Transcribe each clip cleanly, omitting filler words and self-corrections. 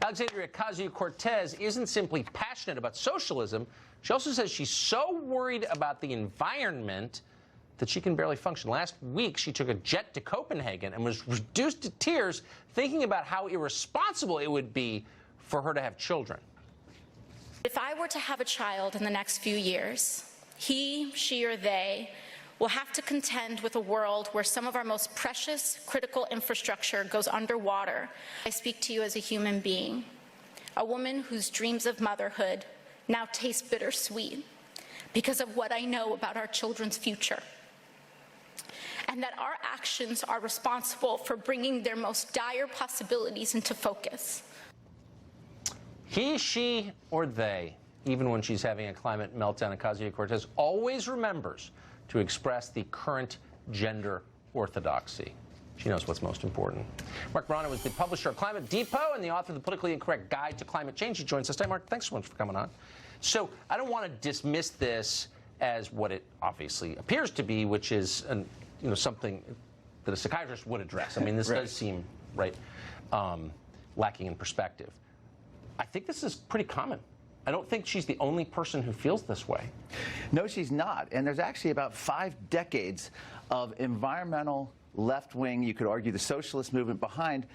Alexandria Ocasio-Cortez isn't simply passionate about socialism. She also says she's so worried about the environment that she can barely function. Last week, she took a jet to Copenhagen and was reduced to tears thinking about how irresponsible it would be for her to have children. If I were to have a child in the next few years, he, she, or they will have to contend with a world where some of our most precious, critical infrastructure goes underwater. I speak to you as a human being, a woman whose dreams of motherhood now taste bittersweet because of what I know about our children's future, and that our actions are responsible for bringing their most dire possibilities into focus. He, she, or they, even when she's having a climate meltdown, Ocasio-Cortez always remembers to express the current gender orthodoxy. She knows what's most important. Mark Brano is the publisher of Climate Depot and the author of the Politically Incorrect Guide to Climate Change. He joins us today. Mark, thanks so much for coming on. So I don't want to dismiss this as what it obviously appears to be, which is something that a psychiatrist would address. I mean, this does seem lacking in perspective. I think this is pretty common. I don't think she's the only person who feels this way. No, she's not. And there's actually about 5 decades of environmental left-wing, you could argue the socialist movement behind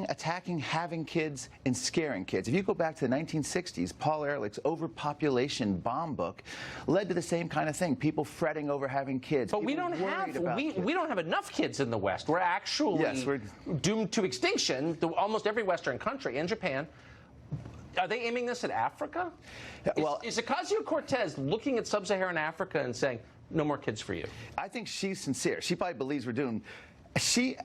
attacking having kids and scaring kids. If you go back to the 1960s, Paul Ehrlich's overpopulation bomb book led to the same kind of thing. People fretting over having kids. But we don't have enough kids in the West. We're actually doomed to extinction. Almost every Western country and Japan. Are they aiming this at Africa? Well, is Ocasio-Cortez looking at sub-Saharan Africa and saying, no more kids for you? I think she's sincere. She probably believes we're doomed.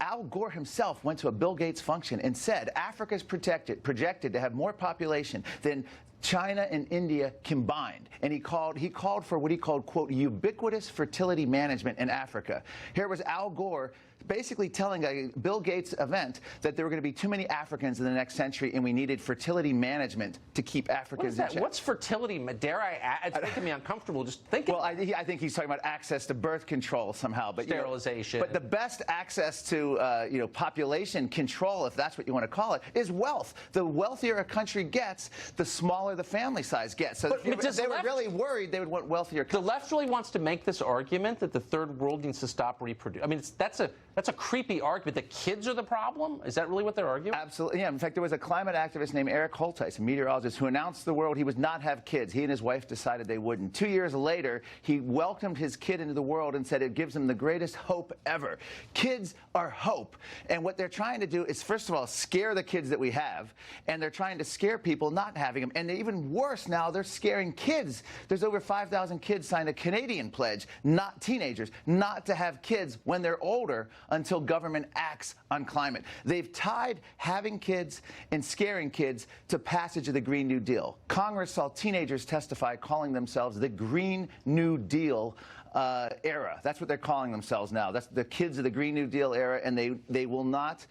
Al Gore himself went to a Bill Gates function and said Africa's projected to have more population than China and India combined. And he called for what he called, quote, ubiquitous fertility management in Africa. Here was Al Gore basically telling a Bill Gates event that there were going to be too many Africans in the next century and we needed fertility management to keep Africans in check. What's fertility? Dare I add? It's making me uncomfortable just thinking. Well, I think he's talking about access to birth control somehow. But, sterilization. But the best access to population control, if that's what you want to call it, is wealth. The wealthier a country gets, the smaller the family size gets. So if they were really worried, they would want wealthier countries. The left really wants to make this argument that the third world needs to stop reproducing. I mean, that's a creepy argument. The kids are the problem? Is that really what they're arguing? Absolutely, yeah. In fact, there was a climate activist named Eric Holtheis, a meteorologist, who announced to the world he would not have kids. He and his wife decided they wouldn't. 2 years later, he welcomed his kid into the world and said it gives him the greatest hope ever. Kids are hope. And what they're trying to do is, first of all, scare the kids that we have, and they're trying to scare people not having them. And even worse now, they're scaring kids. There's over 5,000 kids signed a Canadian pledge, not teenagers, not to have kids when they're older until government acts on climate. They've tied having kids and scaring kids to passage of the Green New Deal. Congress saw teenagers testify calling themselves the Green New Deal era. That's what they're calling themselves now. That's the kids of the Green New Deal era, and they will not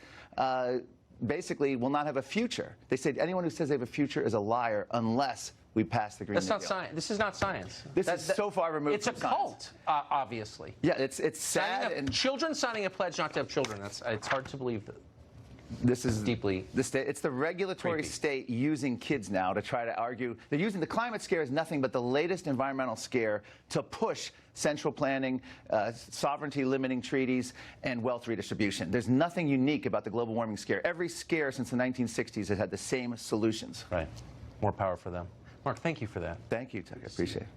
basically will not have a future. They said anyone who says they have a future is a liar unless we pass the Green New Deal. That's not science. This is not science. This is so far removed from science. It's a cult, obviously. Yeah, it's sad. And children signing a pledge not to have children. It's hard to believe that. This is deeply the state. It's the regulatory state using kids now to try to argue. They're using the climate scare as nothing but the latest environmental scare to push central planning, sovereignty limiting treaties, and wealth redistribution. There's nothing unique about the global warming scare. Every scare since the 1960s has had the same solutions. Right. More power for them. Mark, thank you for that. Thank you, Tuck. I appreciate it.